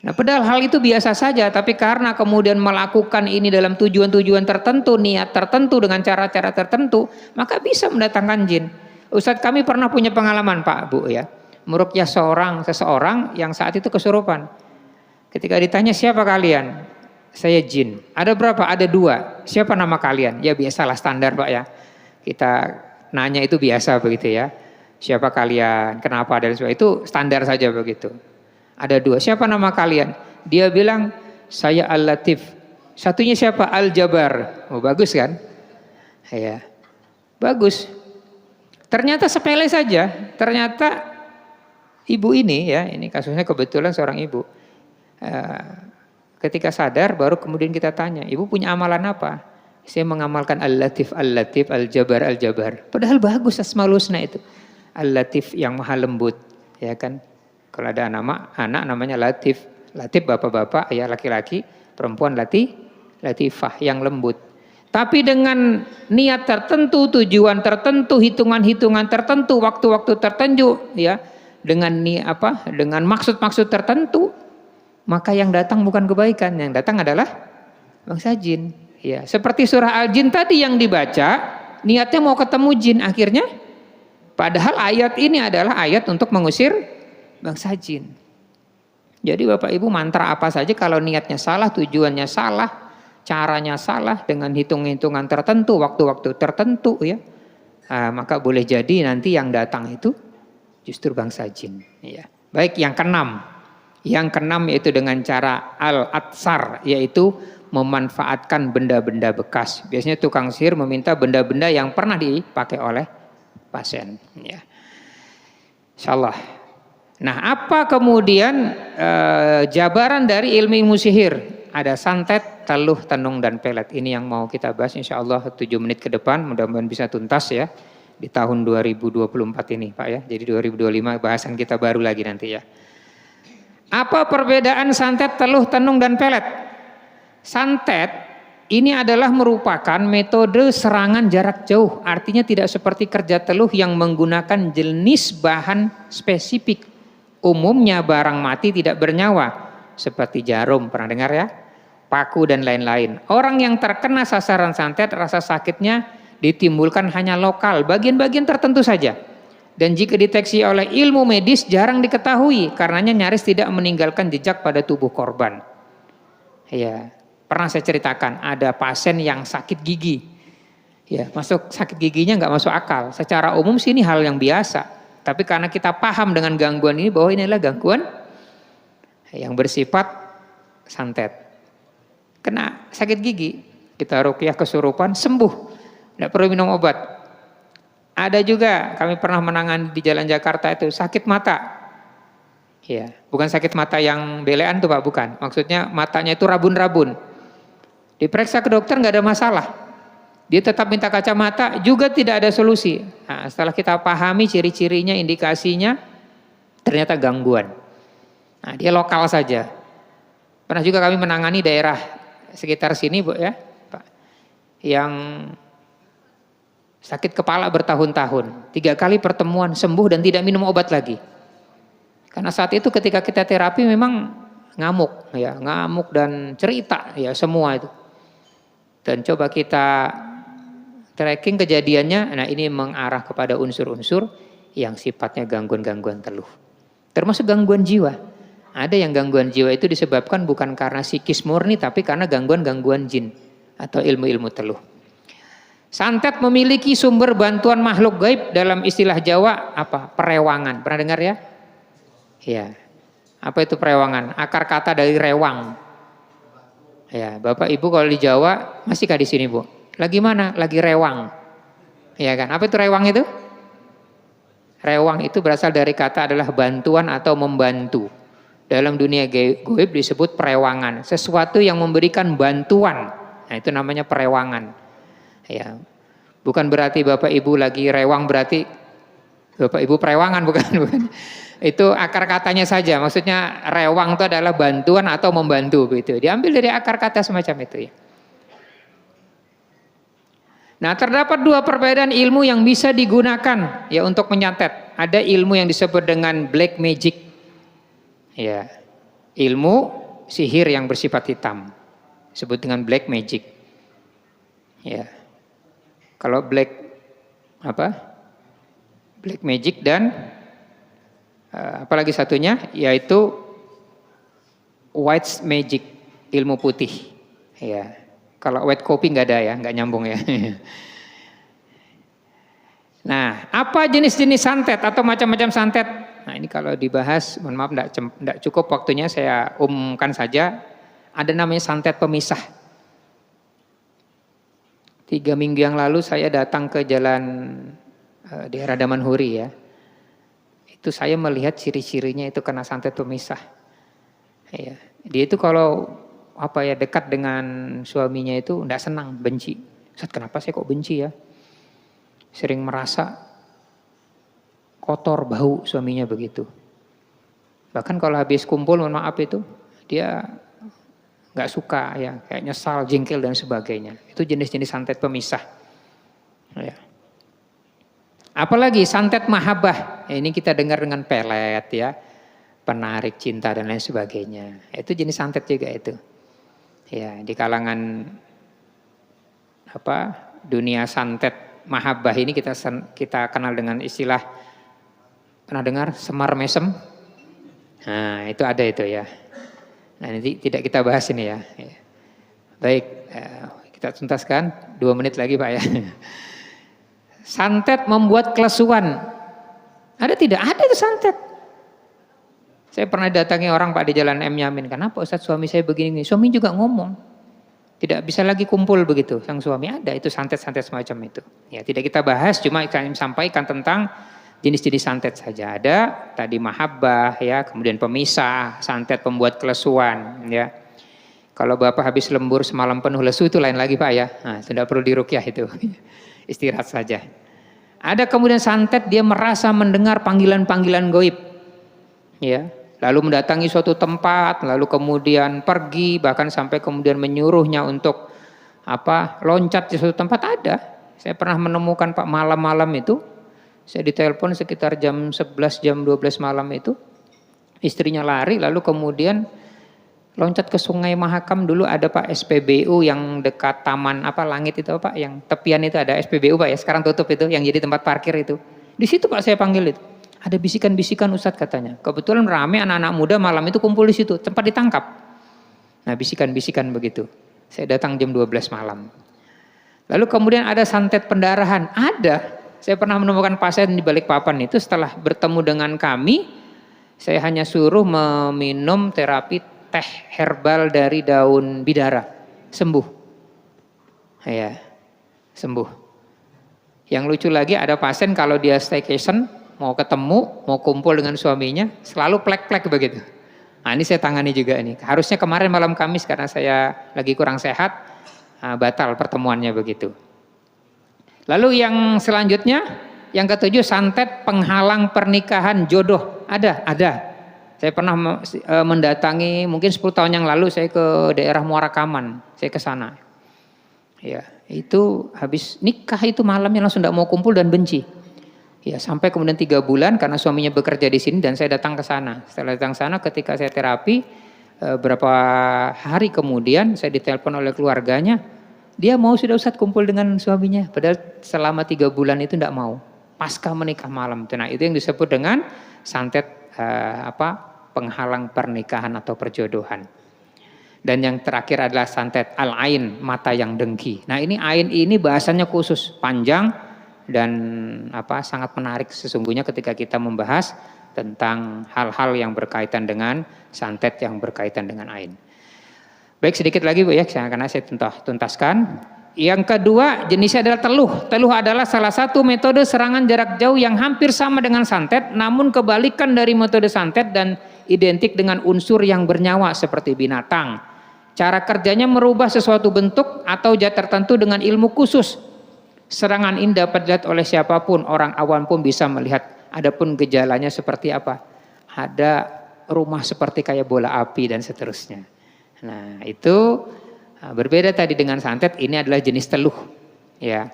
Nah, padahal hal itu biasa saja, tapi karena kemudian melakukan ini dalam tujuan-tujuan tertentu, niat tertentu, dengan cara-cara tertentu, maka bisa mendatangkan jin. Ustadz, kami pernah punya pengalaman Pak Bu ya, meruqyah seseorang yang saat itu kesurupan. Ketika ditanya siapa kalian, saya jin. Ada berapa? Ada 2. Siapa nama kalian? Ya biasalah standar Pak ya. Kita nanya itu biasa begitu ya. Siapa kalian? Kenapa? Dan sebagainya. Itu standar saja begitu. Ada 2. Siapa nama kalian? Dia bilang saya Al-Latif. Satunya siapa? Al-Jabar. Oh bagus kan? Ya. Bagus. Ternyata sepele saja. Ternyata ibu ini ya, ini kasusnya kebetulan seorang ibu. Ketika sadar baru kemudian kita tanya, ibu punya amalan apa? Saya mengamalkan Al-Latif, Al-Latif, Al-Jabar, Al-Jabar. Padahal bagus Asmaul Husna itu. Al-Latif yang maha lembut, ya kan? Kalau ada anak namanya Latif. Latif bapak-bapak, ya laki-laki, perempuan Latifah yang lembut. Tapi dengan niat tertentu, tujuan tertentu, hitungan-hitungan tertentu, waktu-waktu tertentu, ya, dengan maksud-maksud tertentu, maka yang datang bukan kebaikan, yang datang adalah bangsa jin. Ya, seperti surah Al-Jin tadi yang dibaca, niatnya mau ketemu jin, akhirnya padahal ayat ini adalah ayat untuk mengusir bangsa jin. Jadi Bapak Ibu, mantra apa saja kalau niatnya salah, tujuannya salah, caranya salah, dengan hitung-hitungan tertentu, waktu-waktu tertentu ya, maka boleh jadi nanti yang datang itu justru bangsa jin. Ya. Baik, yang keenam. Yang keenam yaitu dengan cara al-atsar, yaitu memanfaatkan benda-benda bekas. Biasanya tukang sihir meminta benda-benda yang pernah dipakai oleh pasien. Ya. Insyaallah. Nah, apa kemudian jabaran dari ilmu sihir? Ada santet, teluh, tenung, dan pelet. Ini yang mau kita bahas insyaallah 7 menit ke depan. Mudah-mudahan bisa tuntas ya di tahun 2024 ini Pak ya. Jadi 2025 bahasan kita baru lagi nanti ya. Apa perbedaan santet, teluh, tenung, dan pelet? Santet ini adalah merupakan metode serangan jarak jauh. Artinya tidak seperti kerja teluh yang menggunakan jenis bahan spesifik. Umumnya barang mati tidak bernyawa. Seperti jarum, pernah dengar ya? Paku dan lain-lain. Orang yang terkena sasaran santet rasa sakitnya ditimbulkan hanya lokal, bagian-bagian tertentu saja. Dan jika deteksi oleh ilmu medis jarang diketahui, karenanya nyaris tidak meninggalkan jejak pada tubuh korban. Ya, pernah saya ceritakan ada pasien yang sakit gigi. Ya, sakit giginya nggak masuk akal. Secara umum sih ini hal yang biasa. Tapi karena kita paham dengan gangguan ini bahwa ini adalah gangguan yang bersifat santet. Kena sakit gigi, kita ruqyah kesurupan, sembuh, tidak perlu minum obat. Ada juga kami pernah menangani di Jalan Jakarta itu sakit mata. Ya, bukan sakit mata yang belean tuh Pak, bukan. Maksudnya matanya itu rabun-rabun. Diperiksa ke dokter nggak ada masalah. Dia tetap minta kacamata juga tidak ada solusi. Nah, setelah kita pahami ciri-cirinya, indikasinya, ternyata gangguan. Nah, dia lokal saja. Pernah juga kami menangani daerah sekitar sini, Bu ya, Pak, yang sakit kepala bertahun-tahun, 3 kali pertemuan sembuh dan tidak minum obat lagi. Karena saat itu ketika kita terapi memang ngamuk, ya, ngamuk dan cerita, ya semua itu. Dan coba kita tracking kejadiannya, nah ini mengarah kepada unsur-unsur yang sifatnya gangguan-gangguan teluh. Termasuk gangguan jiwa. Ada yang gangguan jiwa itu disebabkan bukan karena psikis murni, tapi karena gangguan-gangguan jin atau ilmu-ilmu teluh. Santet memiliki sumber bantuan makhluk gaib, dalam istilah Jawa apa? Perewangan. Pernah dengar ya? Ya. Apa itu perewangan? Akar kata dari rewang. Ya, Bapak Ibu kalau di Jawa, masihkah di sini, Bu? Lagi mana? Lagi rewang. Ya kan? Apa itu rewang itu? Rewang itu berasal dari kata adalah bantuan atau membantu. Dalam dunia gaib disebut perewangan. Sesuatu yang memberikan bantuan. Nah, itu namanya perewangan. Ya. Bukan berarti Bapak Ibu lagi rewang berarti Bapak Ibu perewangan, bukan. Itu akar katanya saja. Maksudnya rewang itu adalah bantuan atau membantu begitu. Diambil dari akar kata semacam itu ya. Nah, terdapat 2 perbedaan ilmu yang bisa digunakan ya untuk menyantet. Ada ilmu yang disebut dengan black magic. Ya. Ilmu sihir yang bersifat hitam. Disebut dengan black magic. Ya. Kalau black magic dan apalagi satunya yaitu white magic, ilmu putih. Ya. Kalau white kopi nggak ada ya, nggak nyambung ya. Nah, apa jenis-jenis santet atau macam-macam santet? Nah, ini kalau dibahas, mohon maaf nggak cukup waktunya, saya umumkan saja. Ada namanya santet pemisah. 3 minggu yang lalu saya datang ke jalan daerah Damanhuri ya. Itu saya melihat ciri-cirinya itu kena santet pemisah. Ya. Dia itu kalau dekat dengan suaminya itu enggak senang, benci. Ustaz, kenapa saya kok benci ya? Sering merasa kotor, bau suaminya begitu. Bahkan kalau habis kumpul, mohon maaf itu, dia enggak suka ya, kayak nyesal, jengkel dan sebagainya. Itu jenis-jenis santet pemisah. Ya. Apalagi santet mahabbah. Ini kita dengar dengan pelet ya, penarik cinta dan lain sebagainya. Itu jenis santet juga itu. Ya, di kalangan dunia santet mahabbah ini kita kenal dengan istilah, pernah dengar semar mesem? Nah, itu ada itu ya. Nah, nanti tidak kita bahas ini ya. Baik, kita tuntaskan 2 menit lagi Pak ya. Santet membuat kelesuan. Ada tidak? Ada itu santet. Saya pernah datangi orang Pak di Jalan M Yamin. Kenapa Ustaz suami saya begini? Suami juga ngomong. Tidak bisa lagi kumpul begitu. Sang suami ada itu santet-santet semacam itu. Ya, tidak kita bahas, cuma kami sampaikan tentang jenis-jenis santet saja. Ada tadi mahabbah ya, kemudian pemisah, santet pembuat kelesuan ya. Kalau Bapak habis lembur semalam penuh lesu itu lain lagi Pak ya. Nah, tidak perlu diruqyah itu. Istirahat saja. Ada kemudian santet dia merasa mendengar panggilan-panggilan gaib. Ya. Lalu mendatangi suatu tempat, lalu kemudian pergi, bahkan sampai kemudian menyuruhnya untuk loncat di suatu tempat ada. Saya pernah menemukan Pak malam-malam itu, saya ditelepon sekitar jam 11, jam 12 malam itu, istrinya lari, lalu kemudian loncat ke Sungai Mahakam. Dulu ada Pak SPBU yang dekat taman langit itu Pak, yang tepian itu ada SPBU Pak ya, sekarang tutup itu, yang jadi tempat parkir itu. Di situ Pak saya panggil itu. Ada bisikan-bisikan Ustadz katanya. Kebetulan rame anak-anak muda malam itu kumpul di situ, tempat ditangkap. Nah, bisikan-bisikan begitu. Saya datang jam 12 malam. Lalu kemudian ada santet pendarahan. Ada. Saya pernah menemukan pasien di Balikpapan itu, setelah bertemu dengan kami, saya hanya suruh meminum terapi teh herbal dari daun bidara. Sembuh. Ya, sembuh. Yang lucu lagi ada pasien kalau dia staycation, mau ketemu, mau kumpul dengan suaminya, selalu plek-plek begitu. Nah, ini saya tangani juga ini. Harusnya kemarin malam Kamis karena saya lagi kurang sehat, batal pertemuannya begitu. Lalu yang selanjutnya, yang ketujuh, santet penghalang pernikahan jodoh. Ada. Saya pernah mendatangi, mungkin 10 tahun yang lalu saya ke daerah Muarakaman, saya ke sana. Ya, itu habis nikah itu malamnya langsung tidak mau kumpul dan benci. Ya, sampai kemudian 3 bulan karena suaminya bekerja di sini dan saya datang ke sana. Setelah datang ke sana, ketika saya terapi, berapa hari kemudian saya ditelepon oleh keluarganya, dia mau sudah Ustadz kumpul dengan suaminya, padahal selama 3 bulan itu tidak mau. Pasca menikah malam itu, nah itu yang disebut dengan santet penghalang pernikahan atau perjodohan. Dan yang terakhir adalah santet al-ain, mata yang dengki. Nah ini ain ini bahasanya khusus, panjang dan sangat menarik sesungguhnya ketika kita membahas tentang hal-hal yang berkaitan dengan santet yang berkaitan dengan ain. Baik, sedikit lagi Bu ya, karena saya tuntaskan. Yang kedua jenisnya adalah teluh. Teluh adalah salah satu metode serangan jarak jauh yang hampir sama dengan santet, namun kebalikan dari metode santet dan identik dengan unsur yang bernyawa seperti binatang. Cara kerjanya merubah sesuatu bentuk atau zat tertentu dengan ilmu khusus. Serangan ini dapat dilihat oleh siapapun, orang awam pun bisa melihat. Adapun gejalanya seperti apa? Ada rumah seperti kayak bola api dan seterusnya. Nah itu berbeda tadi dengan santet, ini adalah jenis teluh. Ya.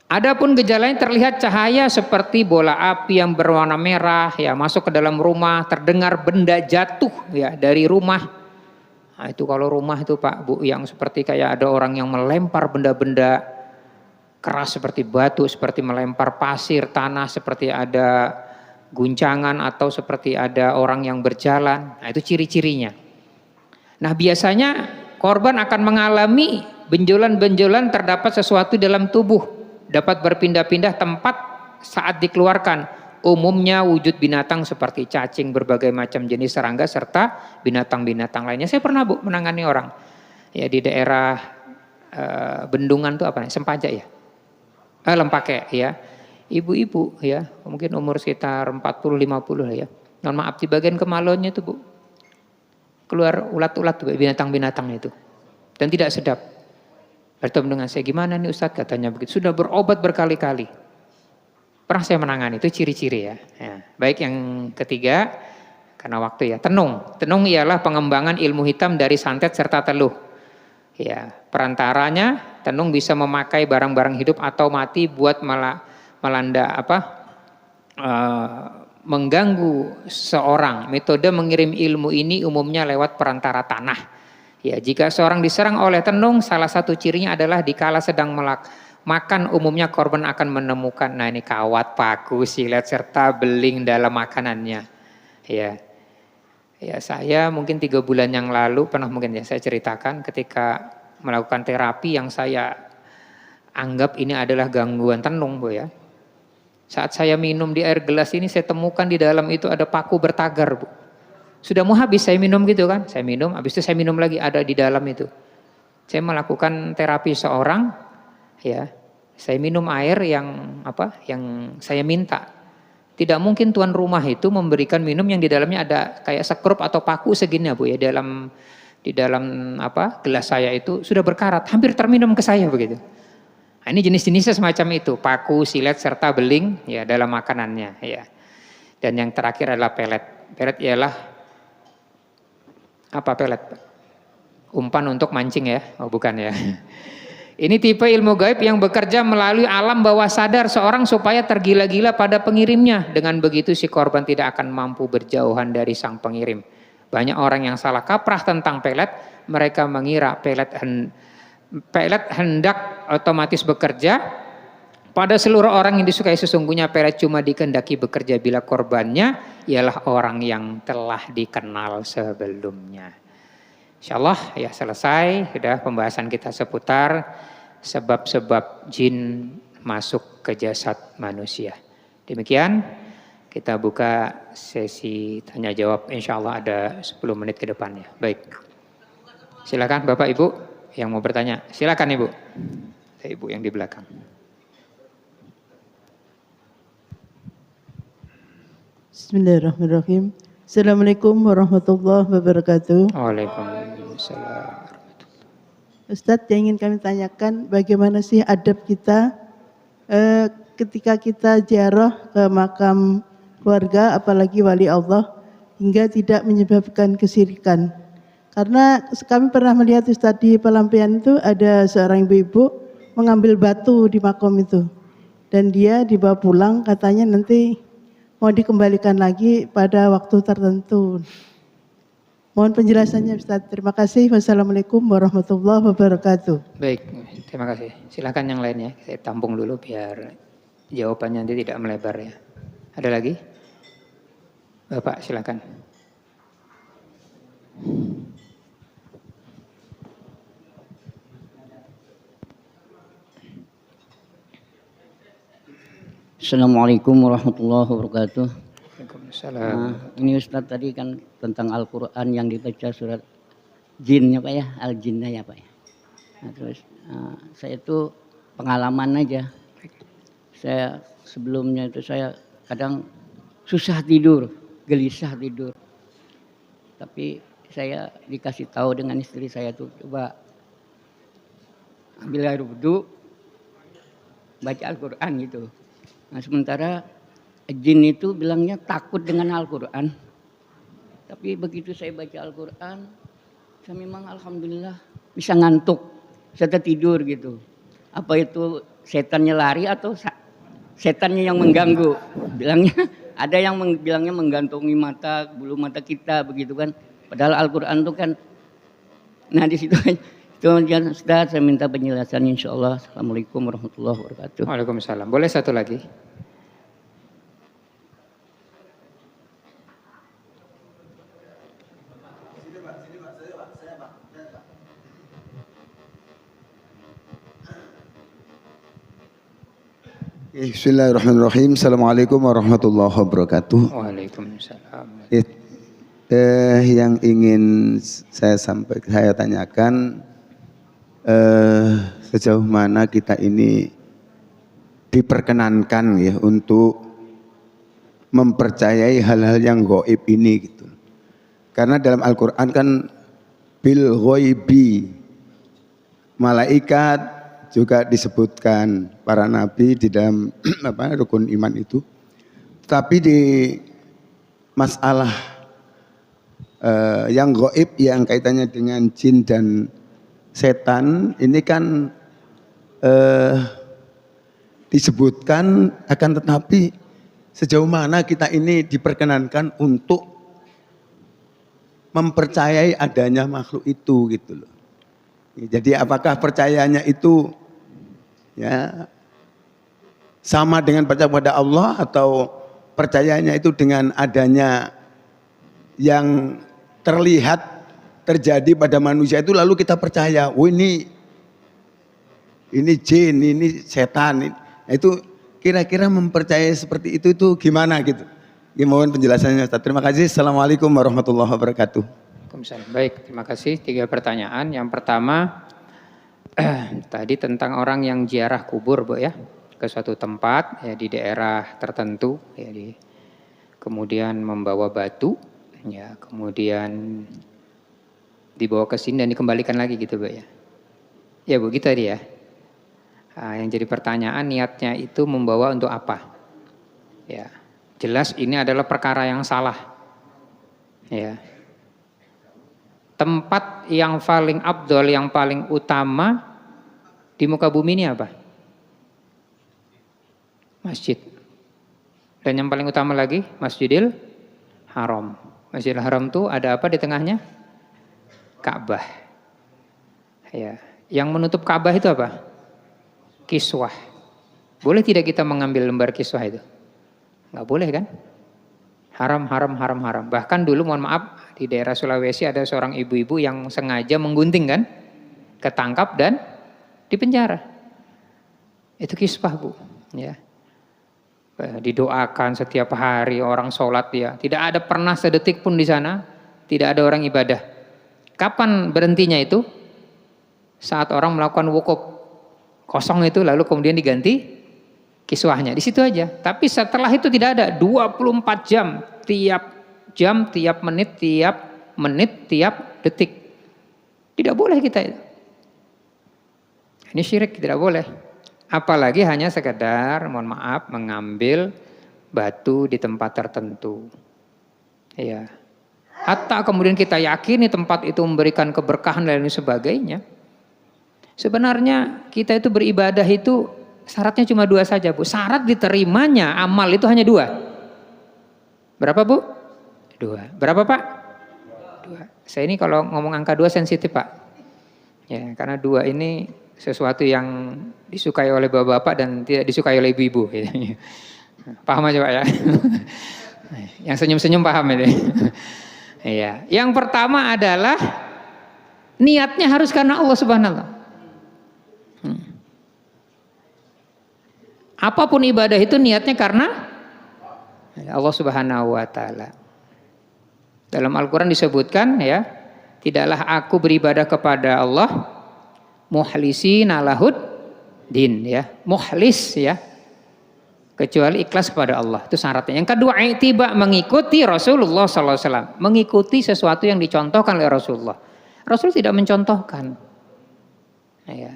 Adapun gejalanya terlihat cahaya seperti bola api yang berwarna merah, ya masuk ke dalam rumah, terdengar benda jatuh ya dari rumah. Nah, itu kalau rumah itu Pak Bu yang seperti kayak ada orang yang melempar benda-benda keras seperti batu, seperti melempar pasir, tanah, seperti ada guncangan atau seperti ada orang yang berjalan. Nah, itu ciri-cirinya. Nah, biasanya korban akan mengalami benjolan-benjolan terdapat sesuatu dalam tubuh, dapat berpindah-pindah tempat saat dikeluarkan. Umumnya wujud binatang seperti cacing, berbagai macam jenis serangga serta binatang-binatang lainnya. Saya pernah Bu menangani orang ya di daerah Bendungan tuh Sempaja ya. Lempake ya. Ibu-ibu ya, mungkin umur sekitar 40-50 ya. Mohon maaf di bagian kemaluannya itu Bu, keluar ulat-ulat binatang-binatang itu. Dan tidak sedap. Bertemu dengan saya, gimana nih Ustadz katanya begitu. Sudah berobat berkali-kali. Pernah saya menangani, itu ciri-ciri ya. Baik, yang ketiga, karena waktu ya, tenung. Tenung ialah pengembangan ilmu hitam dari santet serta teluh. Ya, perantaranya tenung bisa memakai barang-barang hidup atau mati buat mengganggu seorang. Metode mengirim ilmu ini umumnya lewat perantara tanah. Ya, jika seorang diserang oleh tenung, salah satu cirinya adalah dikala sedang makan, umumnya korban akan menemukan, nah ini kawat, paku, silet serta beling dalam makanannya. Ya, saya mungkin 3 bulan yang lalu pernah mungkin ya saya ceritakan ketika melakukan terapi yang saya anggap ini adalah gangguan tenung Bu ya. Saat saya minum di air gelas ini saya temukan di dalam itu ada paku bertagar Bu. Sudah mau habis saya minum gitu kan. Saya minum, habis itu saya minum lagi ada di dalam itu. Saya melakukan terapi seorang ya. Saya minum air yang saya minta. Tidak mungkin tuan rumah itu memberikan minum yang di dalamnya ada kayak sekrup atau paku segini Bu ya di dalam gelas saya itu sudah berkarat, hampir terminum ke saya begitu. Nah, ini jenis-jenisnya semacam itu, paku, silet serta beling ya dalam makanannya ya. Dan yang terakhir adalah pelet. Pelet ialah pelet? Umpan untuk mancing ya? Oh bukan ya. Ini tipe ilmu gaib yang bekerja melalui alam bawah sadar seorang supaya tergila-gila pada pengirimnya. Dengan begitu si korban tidak akan mampu berjauhan dari sang pengirim. Banyak orang yang salah kaprah tentang pelet. Mereka mengira pelet hendak otomatis bekerja. Pada seluruh orang yang disukai sesungguhnya pelet cuma dikehendaki bekerja bila korbannya ialah orang yang telah dikenal sebelumnya. Insyaallah ya selesai sudah pembahasan kita seputar sebab-sebab jin masuk ke jasad manusia. Demikian kita buka sesi tanya jawab, insyaallah ada 10 menit ke depannya. Baik. Silakan Bapak Ibu yang mau bertanya. Silakan Ibu. Ibu yang di belakang. Bismillahirrahmanirrahim. Assalamualaikum warahmatullahi wabarakatuh. Waalaikumsalam. Ustadz, yang ingin kami tanyakan, bagaimana sih adab kita ketika kita ziarah ke makam keluarga, apalagi wali Allah, hingga tidak menyebabkan kesyirikan. Karena kami pernah melihat Ustadz di Pelampian itu ada seorang ibu-ibu mengambil batu di makam itu. Dan dia dibawa pulang, katanya nanti mau dikembalikan lagi pada waktu tertentu. Mohon penjelasannya Ustadz. Terima kasih. Wassalamualaikum warahmatullahi wabarakatuh. Baik, terima kasih. Silakan yang lainnya. Saya tampung dulu biar jawabannya nanti tidak melebar ya. Ada lagi? Bapak silakan. Assalamualaikum warahmatullahi wabarakatuh. Waalaikumsalam. Ini Ustadz tadi kan tentang Al-Quran yang dibaca surat jinnya Pak ya, Al-Jinnah ya Pak ya. Nah, terus saya itu pengalaman aja. Saya sebelumnya itu saya kadang susah tidur, gelisah tidur. Tapi saya dikasih tahu dengan istri saya tuh coba ambil air wudhu, baca Al-Quran gitu. Nah sementara jin itu bilangnya takut dengan Al-Quran. Tapi begitu saya baca Al-Quran, saya memang alhamdulillah bisa ngantuk, bisa tertidur gitu. Apa itu setannya lari atau setannya yang mengganggu? Bilangnya ada yang bilangnya menggantungi mata, bulu mata kita begitu kan. Padahal Al-Quran itu kan, nah di situ itu Ustaz, saya minta penjelasan insyaallah. Assalamualaikum warahmatullahi wabarakatuh. Waalaikumsalam. Boleh satu lagi? Bismillahirrahmanirrahim. Assalamualaikum warahmatullahi wabarakatuh. Waalaikumsalam. Yang ingin saya tanyakan, sejauh mana kita ini diperkenankan ya untuk mempercayai hal-hal yang gaib ini gitu. Karena dalam Al-Quran kan bil ghaibi, malaikat juga disebutkan, para nabi di dalam rukun iman itu. Tapi di masalah yang gaib yang kaitannya dengan jin dan setan ini kan disebutkan, akan tetapi sejauh mana kita ini diperkenankan untuk mempercayai adanya makhluk itu gitu loh. Jadi apakah percayanya itu ya sama dengan percaya kepada Allah, atau percayanya itu dengan adanya yang terlihat terjadi pada manusia itu lalu kita percaya, oh ini jin, ini setan. Nah, itu kira-kira mempercayai seperti itu gimana gitu? Mohon penjelasannya Ustaz. Terima kasih. Assalamualaikum warahmatullahi wabarakatuh. Baik, terima kasih. 3 pertanyaan. Yang pertama, tadi tentang orang yang ziarah kubur, Bu ya, ke suatu tempat ya di daerah tertentu, ya, kemudian membawa batu, ya, kemudian dibawa ke sini dan dikembalikan lagi gitu, Bu ya. Ya, Bu, gitu tadi ya. Nah, yang jadi pertanyaan, niatnya itu membawa untuk apa? Ya, jelas ini adalah perkara yang salah. Ya. Tempat yang paling afdol, yang paling utama di muka bumi ini apa? Masjid. Dan yang paling utama lagi, Masjidil Haram. Masjidil Haram itu ada apa di tengahnya? Ka'bah. Ya. Yang menutup Ka'bah itu apa? Kiswah. Boleh tidak kita mengambil lembar kiswah itu? Nggak boleh kan? Haram. Bahkan dulu mohon maaf di daerah Sulawesi ada seorang ibu-ibu yang sengaja menggunting kan, ketangkap dan dipenjara. Itu kiswah, Bu. Ya. Didoakan setiap hari orang sholat ya. Tidak ada pernah sedetik pun di sana tidak ada orang ibadah. Kapan berhentinya itu? Saat orang melakukan wukuf kosong itu lalu kemudian diganti kiswahnya, di situ aja. Tapi setelah itu tidak ada, 24 jam, tiap menit, tiap detik. Tidak boleh kita itu. Ini syirik, tidak boleh. Apalagi hanya sekedar, mohon maaf, mengambil batu di tempat tertentu. Ya. Hatta kemudian kita yakini tempat itu memberikan keberkahan dan lain sebagainya. Sebenarnya kita itu beribadah itu syaratnya cuma 2 saja, Bu. Syarat diterimanya amal itu hanya 2. Berapa, Bu? 2. Berapa, Pak? 2. Saya ini kalau ngomong angka 2 sensitif, Pak. Ya, karena 2 ini sesuatu yang disukai oleh bapak-bapak dan tidak disukai oleh ibu-ibu. Paham aja, Pak ya? Yang senyum-senyum paham ini. Iya. Yang pertama adalah niatnya harus karena Allah Subhanahu wa taala. Apapun ibadah itu niatnya karena Allah Subhanahu wa taala. Dalam Al-Qur'an disebutkan ya, tidaklah aku beribadah kepada Allah mukhlisina lahud din ya. Mukhlis ya. Kecuali ikhlas kepada Allah, itu syaratnya. Yang kedua, i'tiba, mengikuti Rasulullah SAW, mengikuti sesuatu yang dicontohkan oleh Rasulullah. Rasul tidak mencontohkan. Ya.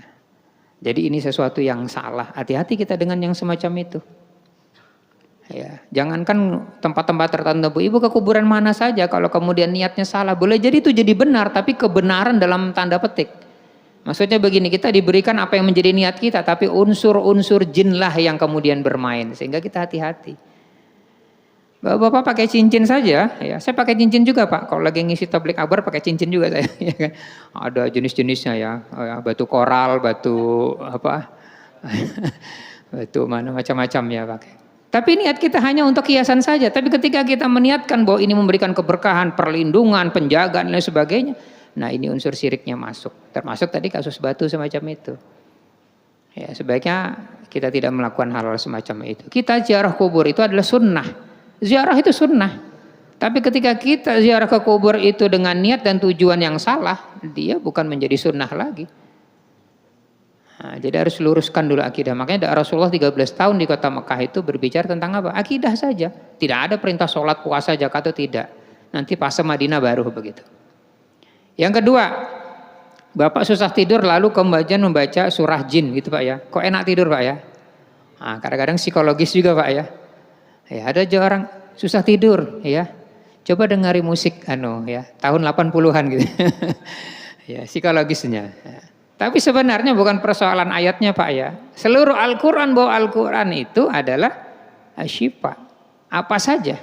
Jadi ini sesuatu yang salah. Hati-hati kita dengan yang semacam itu. Ya. Jangankan tempat-tempat tertentu, ibu ke kuburan mana saja, kalau kemudian niatnya salah, boleh jadi itu jadi benar, tapi kebenaran dalam tanda petik. Maksudnya begini, kita diberikan apa yang menjadi niat kita, tapi unsur-unsur jinlah yang kemudian bermain, sehingga kita hati-hati. Bapak pakai cincin saja, ya. Saya pakai cincin juga, Pak. Kalau lagi ngisi tablik akbar pakai cincin juga saya. Ya kan? Ada jenis-jenisnya ya, batu koral, batu apa, batu mana macam-macam ya pakai. Tapi niat kita hanya untuk hiasan saja. Tapi ketika kita meniatkan bahwa ini memberikan keberkahan, perlindungan, penjagaan dan sebagainya. Nah ini unsur syiriknya masuk. Termasuk tadi kasus batu semacam itu. Ya, sebaiknya kita tidak melakukan hal-hal semacam itu. Kita ziarah kubur itu adalah sunnah. Ziarah itu sunnah. Tapi ketika kita ziarah ke kubur itu dengan niat dan tujuan yang salah, dia bukan menjadi sunnah lagi. Nah, jadi harus luruskan dulu akidah. Makanya Rasulullah 13 tahun di kota Mekah itu berbicara tentang apa? Akidah saja. Tidak ada perintah sholat, puasa, zakat itu tidak. Nanti pas Madinah baru begitu. Yang kedua, Bapak susah tidur lalu kemudian membaca surah jin gitu Pak ya. Kok enak tidur Pak ya? Nah, kadang-kadang psikologis juga Pak ya. Ya ada aja orang susah tidur ya. Coba dengari musik ya, tahun 80-an gitu. Ya, psikologisnya. Ya. Tapi sebenarnya bukan persoalan ayatnya Pak ya. Seluruh Al-Qur'an, bahwa Al-Qur'an itu adalah asyifa. Apa saja.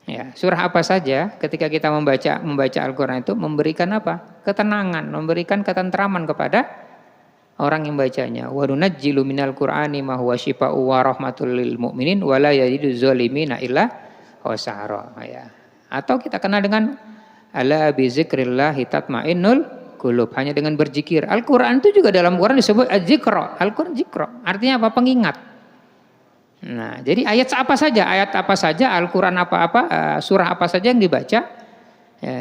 Ya, surah apa saja ketika kita membaca Al-Qur'an itu memberikan apa? Ketenangan, memberikan ketentraman kepada orang yang bacanya. Wa nunajjilu minal Qur'ani ma huwa syifaa'u wa rahmatul lil mu'minin wa la yaziduz zalimina illa khasara. Ya. Atau kita kenal dengan ala bi dzikrillah tatmainnul qulub, hanya dengan berzikir. Al-Qur'an itu juga dalam Quran disebut az-zikra. Al-Qur'an zikra. Artinya apa? Pengingat. Nah, jadi ayat apa saja, Al-Quran apa-apa, surah apa saja yang dibaca, ya,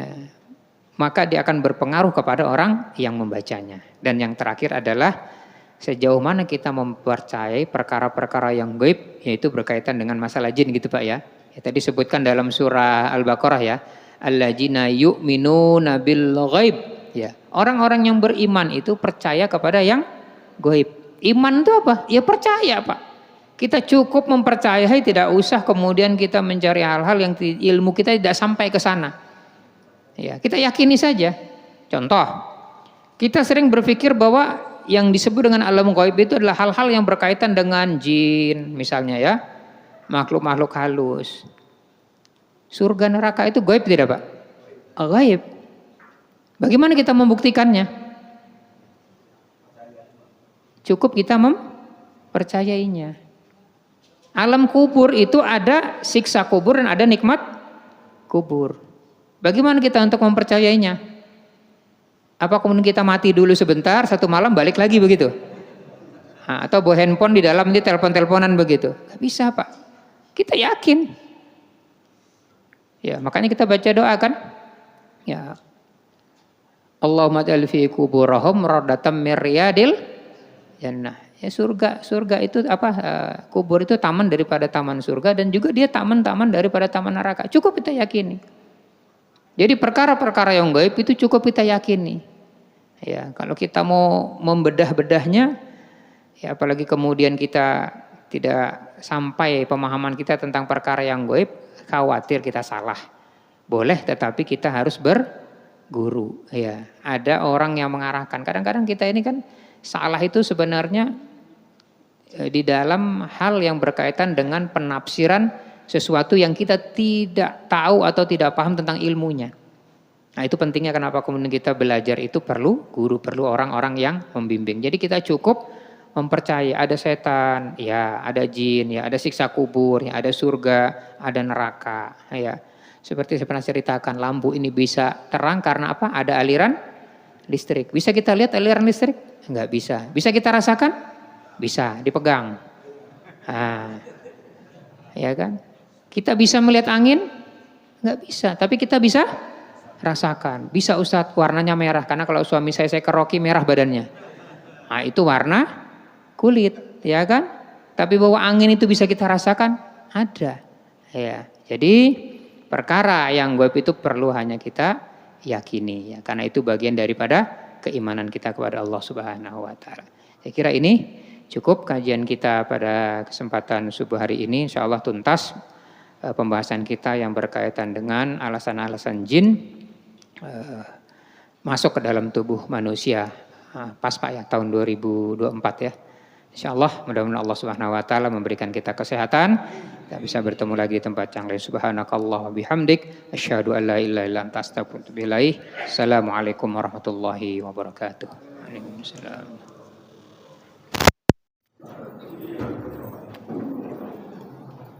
maka dia akan berpengaruh kepada orang yang membacanya. Dan yang terakhir adalah sejauh mana kita mempercayai perkara-perkara yang gaib, yaitu berkaitan dengan masalah jin gitu Pak ya. Ya tadi sebutkan dalam surah Al-Baqarah ya, alladzina yu'minuna bil ghaib. Ya, orang-orang yang beriman itu percaya kepada yang gaib. Iman itu apa? Ya percaya Pak. Kita cukup mempercayai, tidak usah kemudian kita mencari hal-hal yang ilmu kita tidak sampai ke sana. Ya, kita yakini saja. Contoh, kita sering berpikir bahwa yang disebut dengan alam gaib itu adalah hal-hal yang berkaitan dengan jin, misalnya ya, makhluk-makhluk halus. Surga neraka itu gaib tidak Pak? Gaib. Bagaimana kita membuktikannya? Cukup kita mempercayainya. Alam kubur itu ada siksa kubur dan ada nikmat kubur. Bagaimana kita untuk mempercayainya? Apa kemudian kita mati dulu sebentar, satu malam balik lagi begitu? Nah, atau bawa handphone di dalam dia telepon-teleponan begitu? Gak bisa Pak. Kita yakin. Ya, makanya kita baca doa kan? Ya. Allahumma ja'al fi kuburahum radatan mir riyadil jannah. Ya surga itu apa? Kubur itu taman daripada taman surga dan juga dia taman-taman daripada taman neraka. Cukup kita yakini. Jadi perkara-perkara yang gaib itu cukup kita yakini. Ya, kalau kita mau membedah-bedahnya, ya apalagi kemudian kita tidak sampai pemahaman kita tentang perkara yang gaib, khawatir kita salah. Boleh, tetapi kita harus berguru. Ya, ada orang yang mengarahkan. Kadang-kadang kita ini kan salah itu sebenarnya di dalam hal yang berkaitan dengan penafsiran sesuatu yang kita tidak tahu atau tidak paham tentang ilmunya. Nah, itu pentingnya kenapa kemudian kita belajar itu perlu guru, perlu orang-orang yang membimbing. Jadi kita cukup mempercayai ada setan, ya, ada jin, ya, ada siksa kubur, ya, ada surga, ada neraka, ya. Seperti saya pernah ceritakan, lampu ini bisa terang karena apa? Ada aliran listrik. Bisa kita lihat aliran listrik? Enggak bisa. Bisa kita rasakan? Bisa, dipegang. Nah, ya kan? Kita bisa melihat angin? Enggak bisa, tapi kita bisa rasakan. Bisa Ustadz, warnanya merah karena kalau suami saya keroki merah badannya. Nah, itu warna kulit, ya kan? Tapi bahwa angin itu bisa kita rasakan, ada. Ya. Jadi perkara yang gaib itu perlu hanya kita yakini, ya, karena itu bagian daripada keimanan kita kepada Allah Subhanahu wa taala. Saya kira ini cukup kajian kita pada kesempatan subuh hari ini. Insyaallah tuntas pembahasan kita yang berkaitan dengan alasan-alasan jin masuk ke dalam tubuh manusia. Pas Pak ya, tahun 2024 ya. Insyaallah mudah-mudahan Allah Subhanahu wa taala memberikan kita kesehatan. Kita bisa bertemu lagi di tempat yang lain. Subhanakallah wa bihamdik asyhadu an la ilaha illa anta astaghfiruka wa atubu ilaik. Assalamualaikum warahmatullahi wabarakatuh. Waalaikumsalam.